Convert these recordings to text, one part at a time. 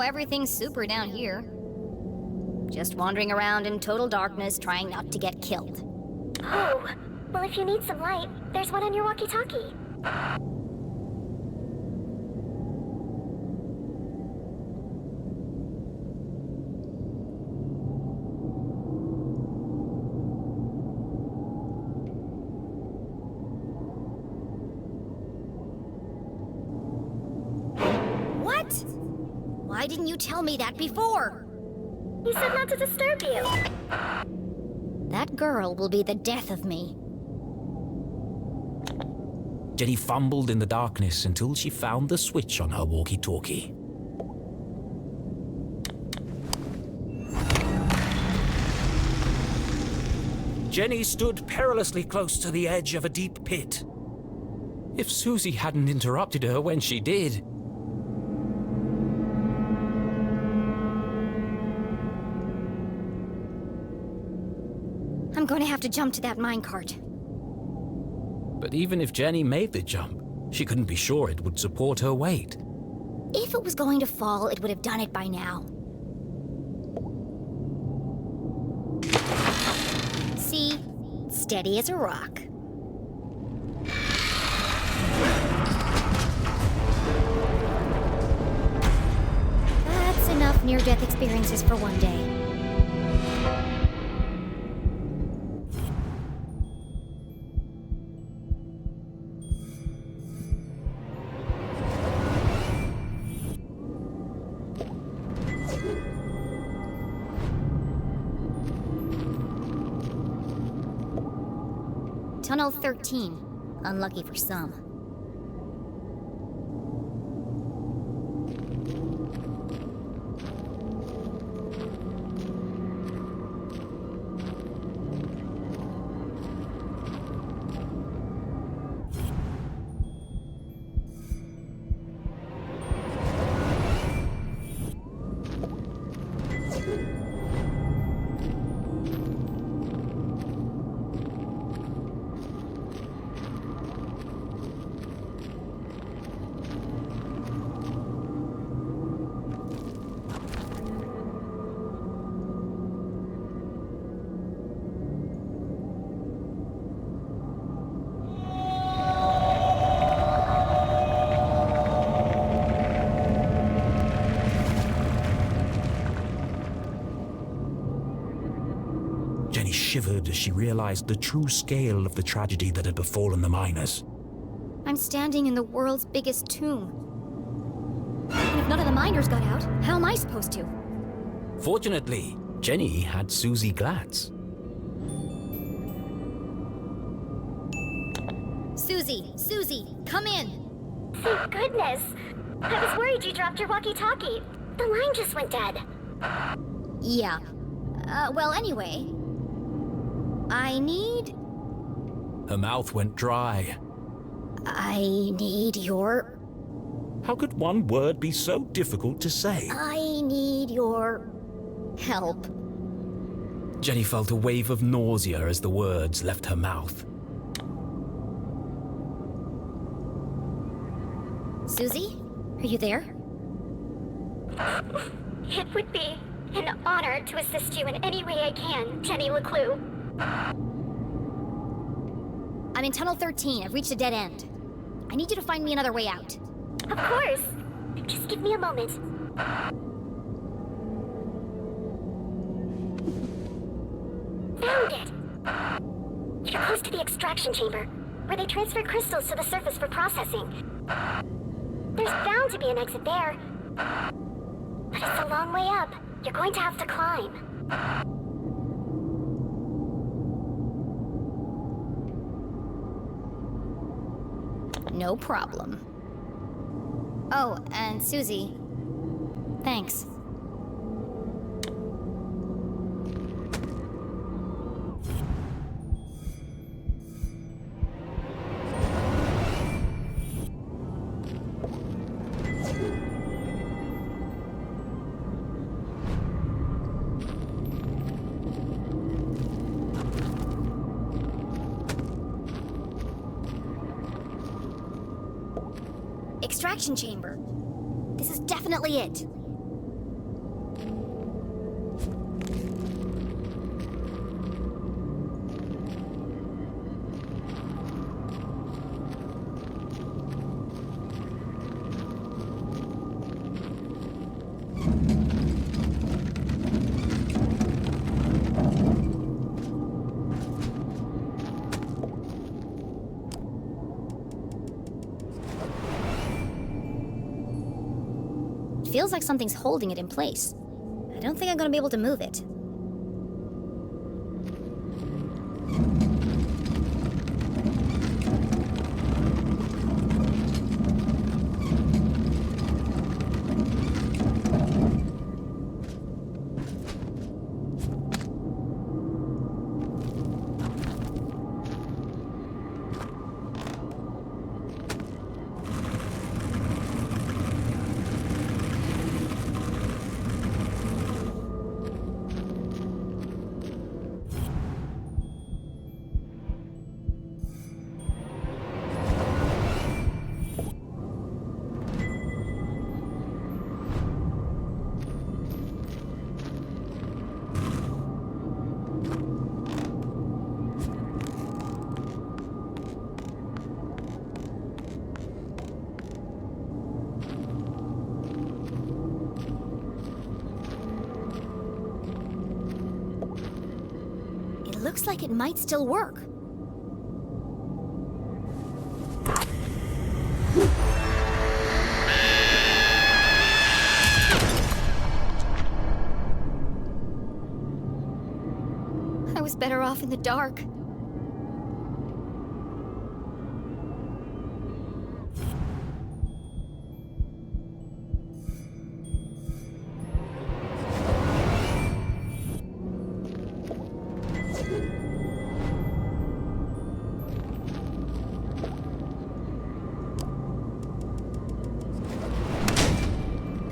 everything's super down here. Just wandering around in total darkness, trying not to get killed. Oh, well if you need some light, there's one on your walkie-talkie. What? Why didn't you tell me that before? You said not to disturb you. That girl will be the death of me. Jenny fumbled in the darkness until she found the switch on her walkie-talkie. Jenny stood perilously close to the edge of a deep pit. If Susie hadn't interrupted her when she did... I'm going to have to jump to that minecart. But even if Jenny made the jump, she couldn't be sure it would support her weight. If it was going to fall, it would have done it by now. See? Steady as a rock. That's enough near-death experiences for one day. Tunnel 13. Unlucky for some. Jenny shivered as she realized the true scale of the tragedy that had befallen the miners. I'm standing in the world's biggest tomb. And if none of the miners got out, how am I supposed to? Fortunately, Jenny had Susie Glatz. Susie, come in! Thank goodness. I was worried you dropped your walkie-talkie. The line just went dead. Yeah. Well, anyway... I need... Her mouth went dry. I need your... How could one word be so difficult to say? I need your... help. Jenny felt a wave of nausea as the words left her mouth. Susie? Are you there? It would be an honor to assist you in any way I can, Jenny LeClue. I'm in Tunnel 13. I've reached a dead end. I need you to find me another way out. Of course. Just give me a moment. Found it! You're close to the extraction chamber, where they transfer crystals to the surface for processing. There's bound to be an exit there. But it's a long way up. You're going to have to climb. No problem. Oh, and Susie, thanks. Extraction chamber. This is definitely it. feels like something's holding it in place. I don't think I'm gonna be able to move it. Looks like it might still work. I was better off in the dark.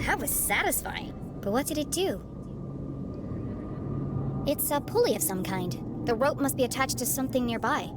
That was satisfying. But what did it do? It's a pulley of some kind. The rope must be attached to something nearby.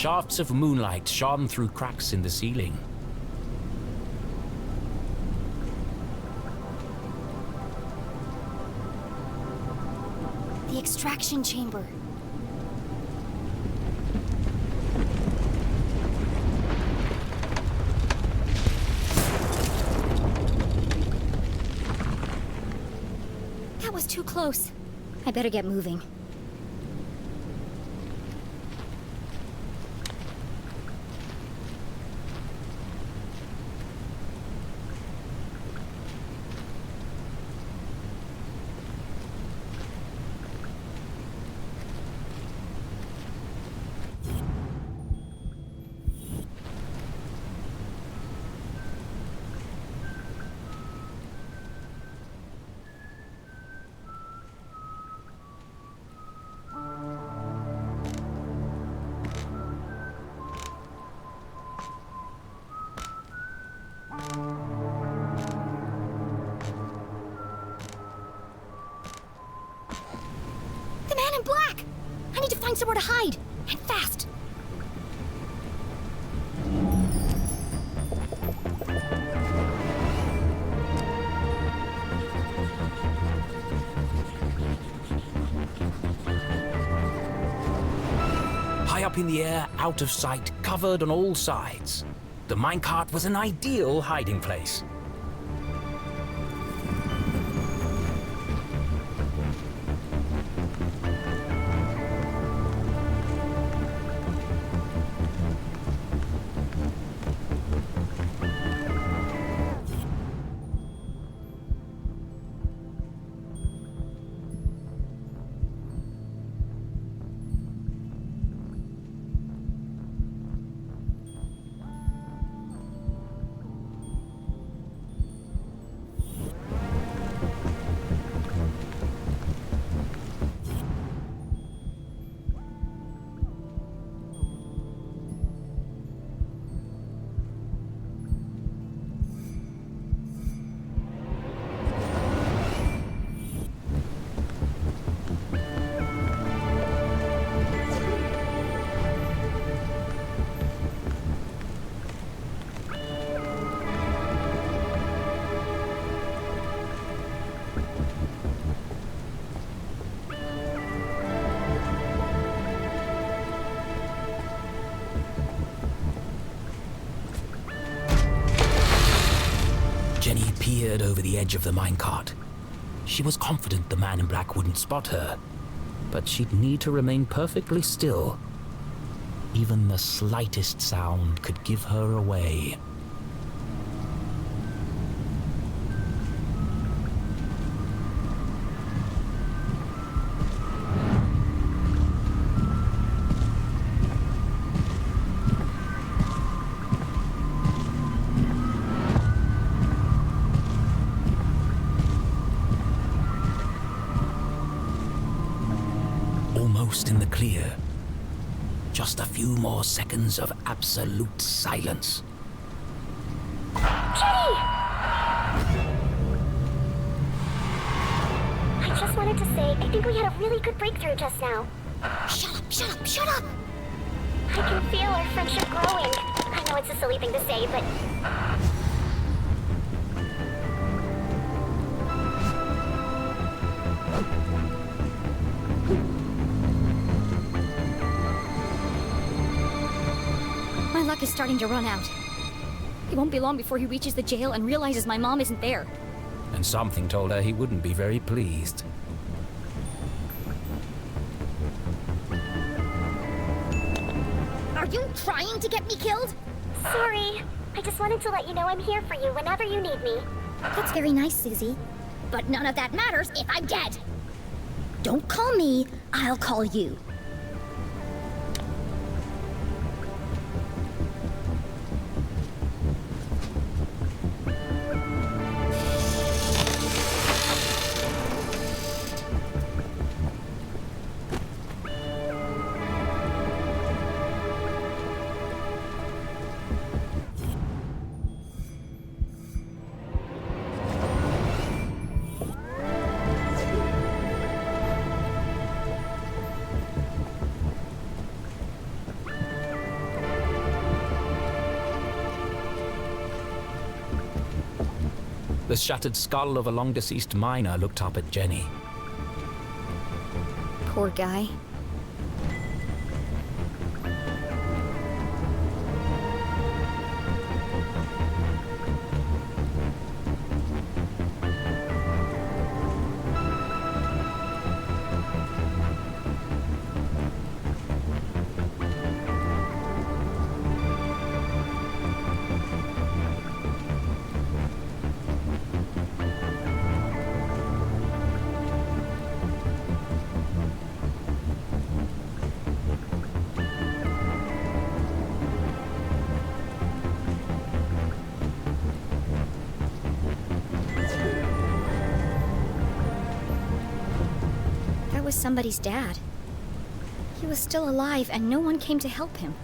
Shafts of moonlight shone through cracks in the ceiling. The extraction chamber. That was too close. I better get moving. The man in black! I need to find somewhere to hide, and fast. High up in the air, out of sight, covered on all sides, the minecart was an ideal hiding place. Jenny peered over the edge of the minecart. She was confident the man in black wouldn't spot her, but she'd need to remain perfectly still. Even the slightest sound could give her away. Almost in the clear. Just a few more seconds of absolute silence. Jenny! I just wanted to say, I think we had a really good breakthrough just now. Shut up, shut up, shut up! I can feel our friendship growing. I know it's a silly thing to say, but... My luck is starting to run out. It won't be long before he reaches the jail and realizes my mom isn't there. And something told her he wouldn't be very pleased. Are you trying to get me killed? Sorry. I just wanted to let you know I'm here for you whenever you need me. That's very nice, Susie. But none of that matters if I'm dead. Don't call me, I'll call you. The shattered skull of a long-deceased miner looked up at Jenny. Poor guy. Was somebody's dad. He was still alive and no one came to help him.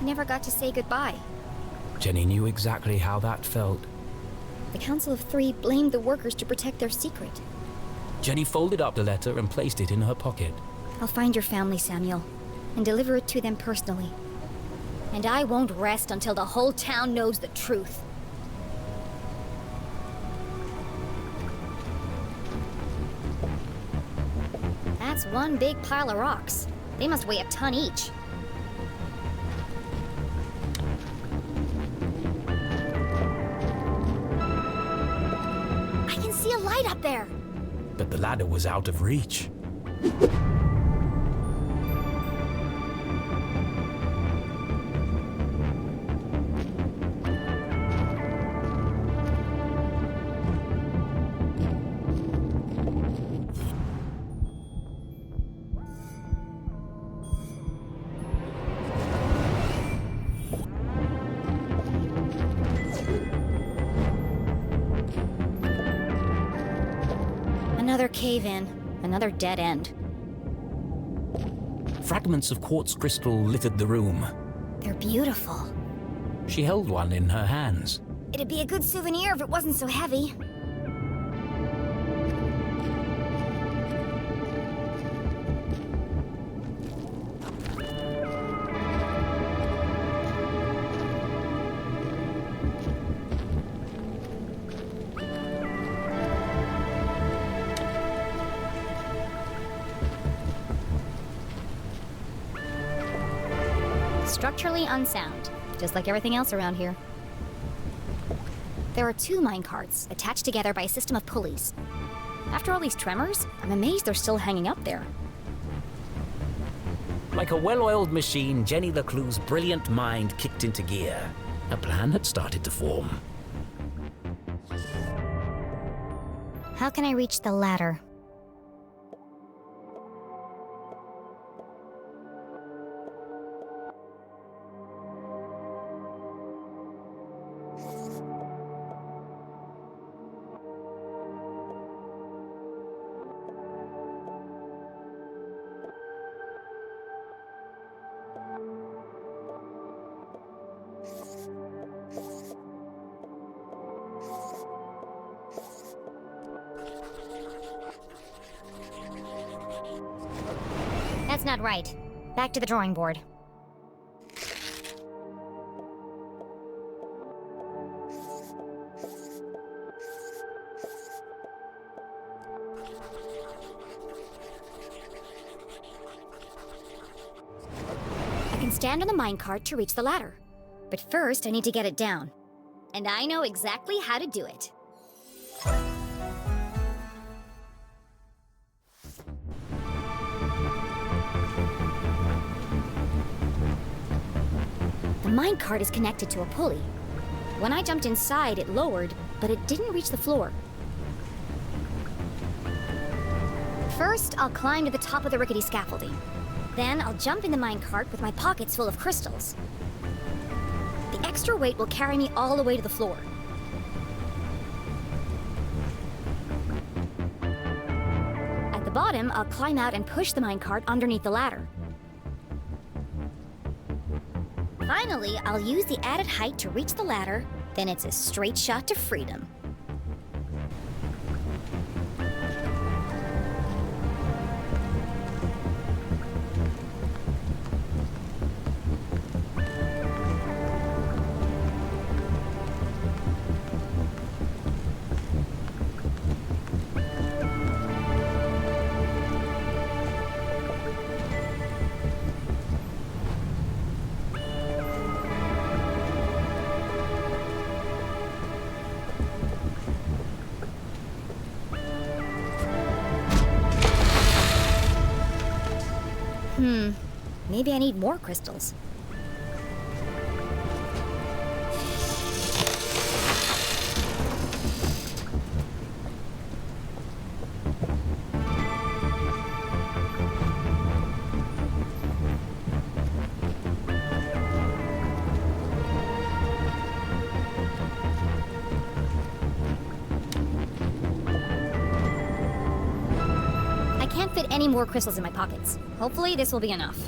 He never got to say goodbye. Jenny knew exactly how that felt. The Council of Three blamed the workers to protect their secret. Jenny folded up the letter and placed it in her pocket. I'll find your family, Samuel, and deliver it to them personally. And I won't rest until the whole town knows the truth. That's one big pile of rocks. They must weigh a ton each. I can see a light up there! But the ladder was out of reach. Another cave-in, another dead end. Fragments of quartz crystal littered the room. They're beautiful. She held one in her hands. It'd be a good souvenir if it wasn't so heavy. Structurally unsound, just like everything else around here. There are 2 minecarts attached together by a system of pulleys. After all these tremors, I'm amazed they're still hanging up there. Like a well-oiled machine, Jenny LeClue's brilliant mind kicked into gear. A plan had started to form. How can I reach the ladder? That's not right. Back to the drawing board. I can stand on the minecart to reach the ladder. But first, I need to get it down. And I know exactly how to do it. The minecart is connected to a pulley. When I jumped inside, it lowered, but it didn't reach the floor. First, I'll climb to the top of the rickety scaffolding. Then I'll jump in the minecart with my pockets full of crystals. The extra weight will carry me all the way to the floor. At the bottom, I'll climb out and push the minecart underneath the ladder. Finally, I'll use the added height to reach the ladder, then it's a straight shot to freedom. Maybe I need more crystals. I can't fit any more crystals in my pockets. Hopefully this will be enough.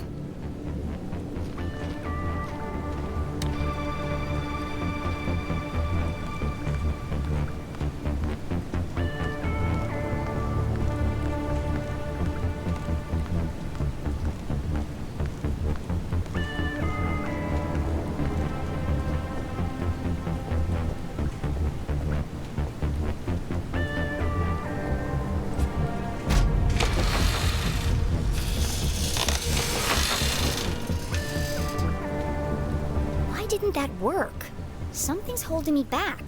Why didn't that work? Something's holding me back.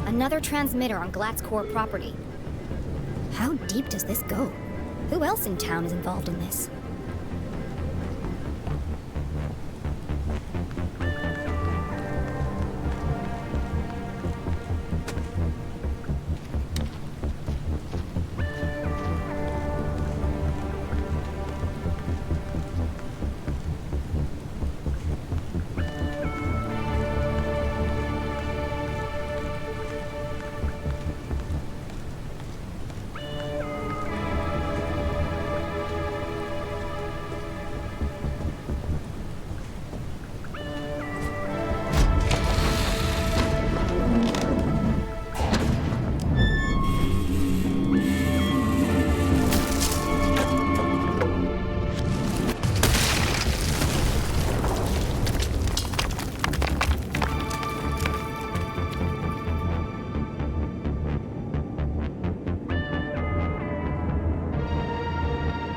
Another transmitter on Glatt's core property. How deep does this go? Who else in town is involved in this?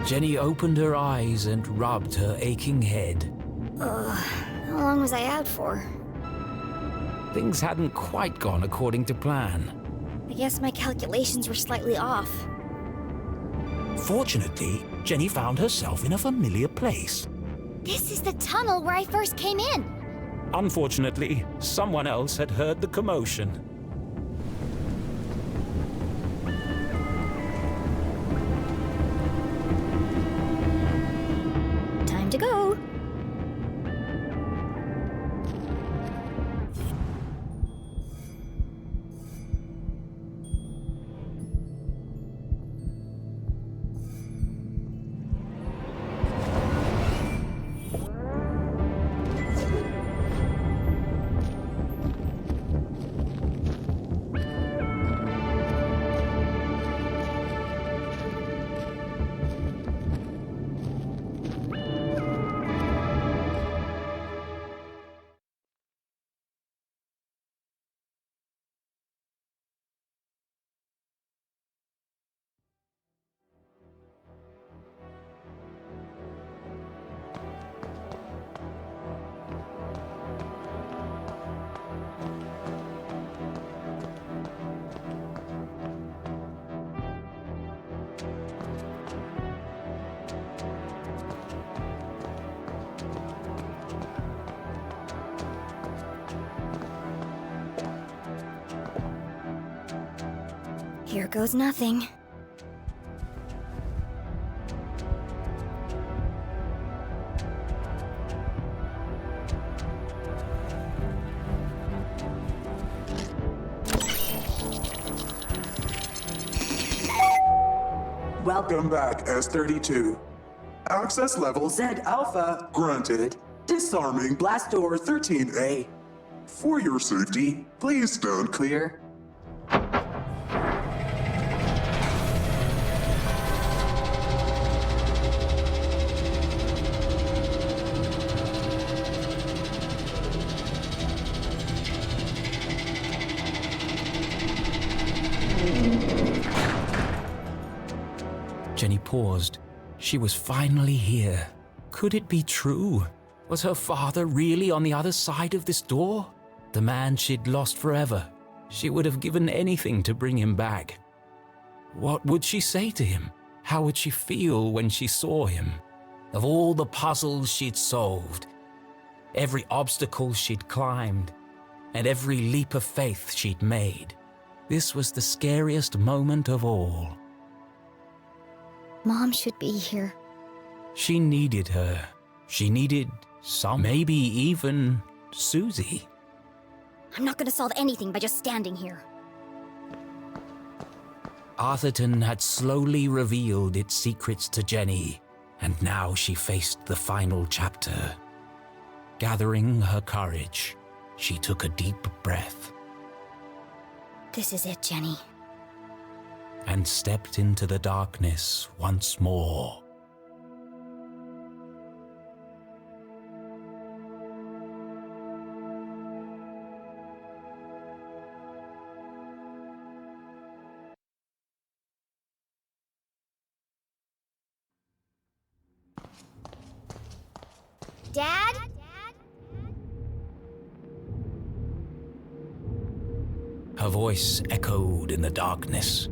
Jenny opened her eyes and rubbed her aching head. How long was I out for? Things hadn't quite gone according to plan. I guess my calculations were slightly off. Fortunately, Jenny found herself in a familiar place. This is the tunnel where I first came in! Unfortunately, someone else had heard the commotion. Time to go! Here goes nothing. Welcome back, S32. Access level Z Alpha granted. Disarming blast door 13A. For your safety, please stand clear. Jenny paused. She was finally here. Could it be true? Was her father really on the other side of this door? The man she'd lost forever. She would have given anything to bring him back. What would she say to him? How would she feel when she saw him? Of all the puzzles she'd solved, every obstacle she'd climbed, and every leap of faith she'd made, this was the scariest moment of all. Mom should be here. She needed her. She needed maybe even Susie. I'm not gonna solve anything by just standing here. Arthurton had slowly revealed its secrets to Jenny, and now she faced the final chapter. Gathering her courage, she took a deep breath This is it, Jenny. and stepped into the darkness once more. Dad? Her voice echoed in the darkness.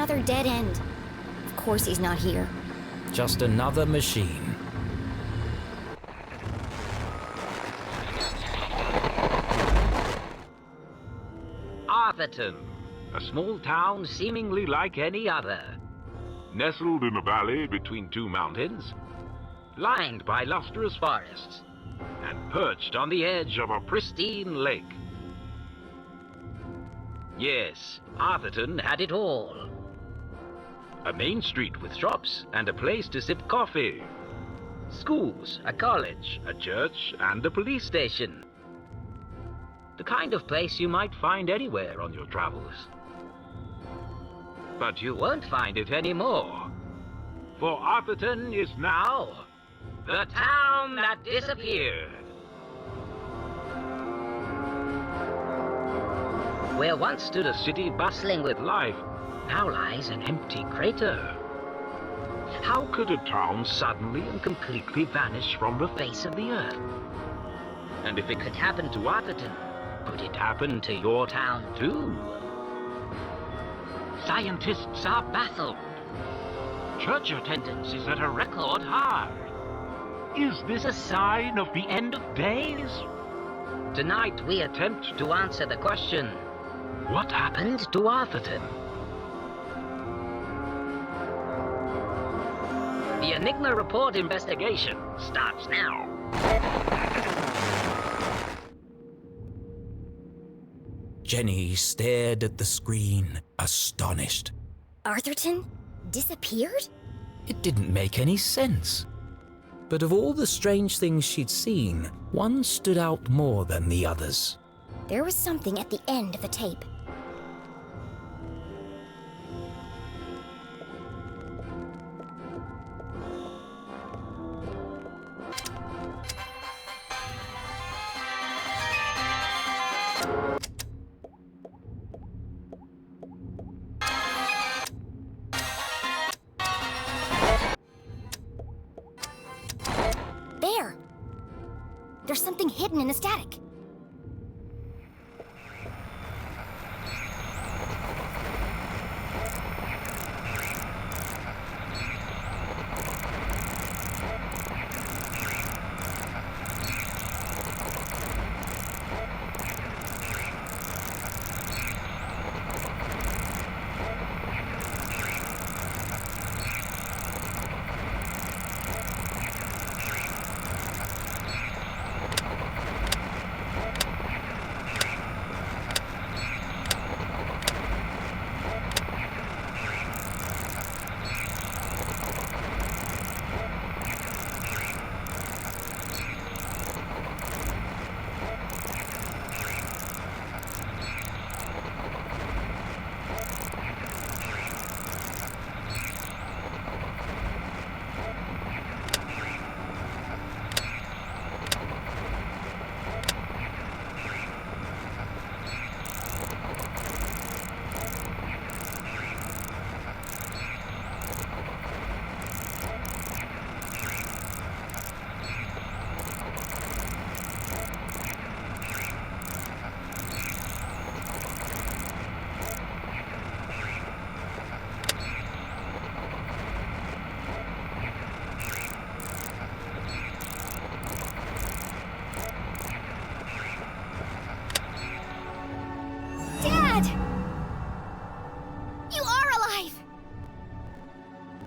another dead end. Of course he's not here. Just another machine. Arthurton, a small town seemingly like any other. Nestled in a valley between two mountains, lined by lustrous forests, and perched on the edge of a pristine lake. Yes, Arthurton had it all. A main street with shops and a place to sip coffee. Schools, a college, a church, and a police station. The kind of place you might find anywhere on your travels. But you won't find it anymore. For Arthurton is now the town that disappeared. Where once stood a city bustling with life, now lies an empty crater. How could a town suddenly and completely vanish from the face of the earth? And if it could happen to Arthurton, could it happen to your town too? Scientists are baffled. Church attendance is at a record high. Is this a sign of the end of days? Tonight we attempt to answer the question, what happened to Arthurton? The Enigma Report investigation starts now. Jenny stared at the screen, astonished. Arthurton? Disappeared? It didn't make any sense. But of all the strange things she'd seen, one stood out more than the others. There was something at the end of the tape. There! There's something hidden in the static.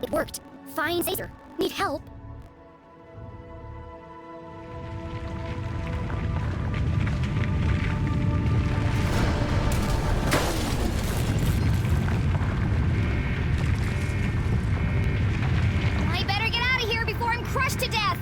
It worked. Find Caesar. Need help? I better get out of here before I'm crushed to death!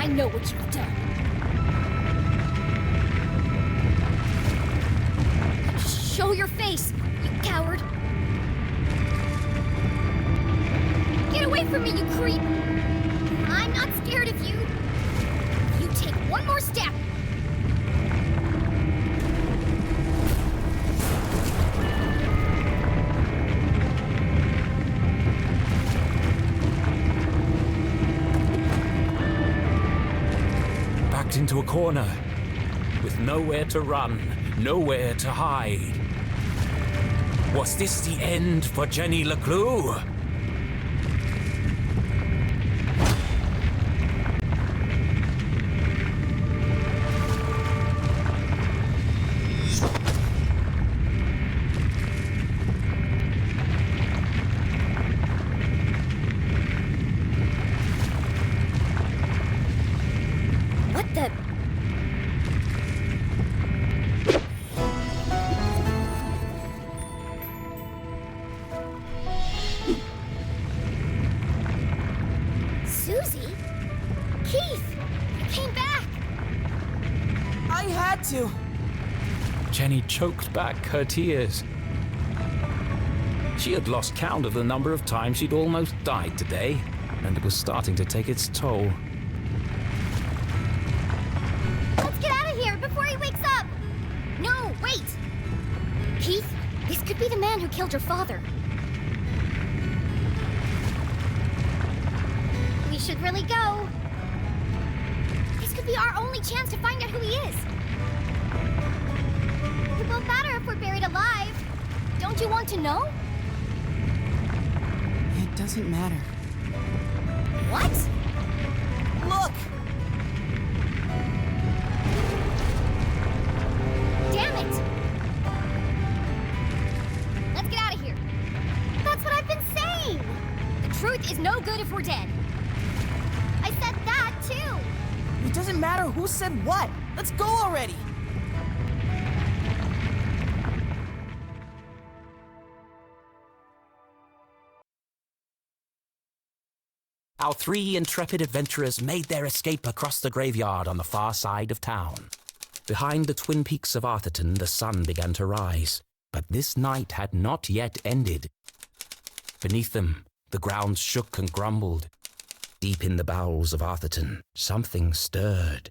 I know what you've done. Show your face, you coward! Get away from me, you creep! I'm not scared of you. You take one more step. Backed into a corner, with nowhere to run, nowhere to hide. Was this the end for Jenny LeClue? What the? Susie? Keith! You came back! I had to. Jenny choked back her tears. She had lost count of the number of times she'd almost died today, and it was starting to take its toll. Let's get out of here before he wakes up! No, wait! Keith, this could be the man who killed your father. We should really go. This could be our only chance to find out who he is. It won't matter if we're buried alive. Don't you want to know? It doesn't matter. What? Look! Damn it! Let's get out of here. That's what I've been saying! The truth is no good if we're dead. I said that, too! It doesn't matter who said what. Let's go already. Our three intrepid adventurers made their escape across the graveyard on the far side of town. Behind the twin peaks of Arthurton, the sun began to rise, but this night had not yet ended. Beneath them, the ground shook and grumbled. Deep in the bowels of Arthurton, something stirred.